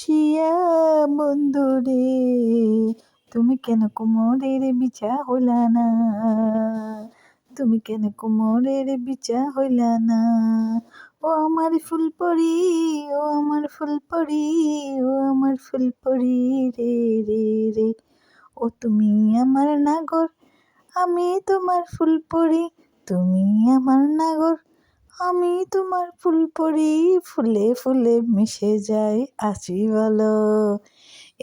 আসিয়া বন্ধুরে, তুমি কেন কোমরের বিচা হইলা না, তুমি কেন কোমরের বিচা হইলা না। ও আমার ফুলপরি, ও আমার ফুলপরি, ও আমার ফুলপরি রে রে রে। ও তুমি আমার নাগর, আমি তোমার ফুলপরি, তুমি আমার নাগর, আমি তোমার ফুলপরি, ফুলে ফুলে মিশে যায় আছি বলো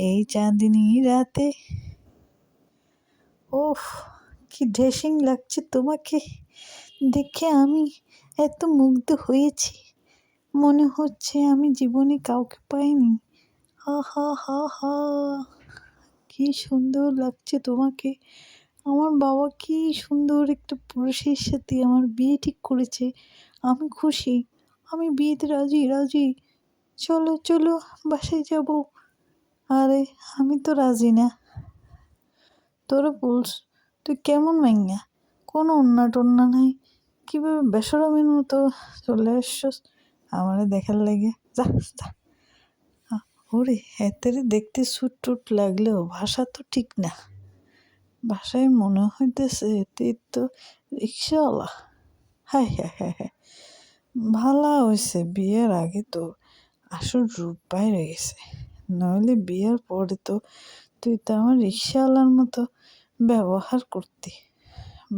এই চাঁদনি রাতে। ওহ, কি ড্রেসিং লাগছে তোমাকে দেখে, আমি এত মুগ্ধ হয়েছি, মনে হচ্ছে আমি জীবনে কাউকে পাইনি। হা হা হা হা, কি সুন্দর লাগছে তোমাকে। আমার বাবা কি সুন্দর একটা পুরুষের সাথে আমার বিয়ে ঠিক করেছে, আমি খুশি, আমি বিয়েতে রাজি রাজি। চলো চলো বাসায় যাব। আরে আমি তো রাজি না, তোরা বলস তুই কেমন মাইয়া, কোনো অন্না টন্না নাই, কীভাবে বেসরমের মতো চলে আসছস আমারে দেখার লাগে। যা যা। ওরে এতেরে দেখতে সুট টুট লাগলেও ভাষা তো ঠিক না, ভাষায় মনে হইতেছে এতে তো রিক্সাওয়ালা। হায় হায় হায় হায়, ভালো হয়েছে বিয়ের আগে তো আসল রূপ বাইরে গেছে, নইলে বিয়ের পরে তো তুই তো আমার রিক্সাওয়ালার মতো ব্যবহার করতি।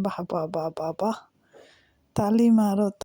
বাহ বাহ বাহ বাহ বাহ, তালি মারো।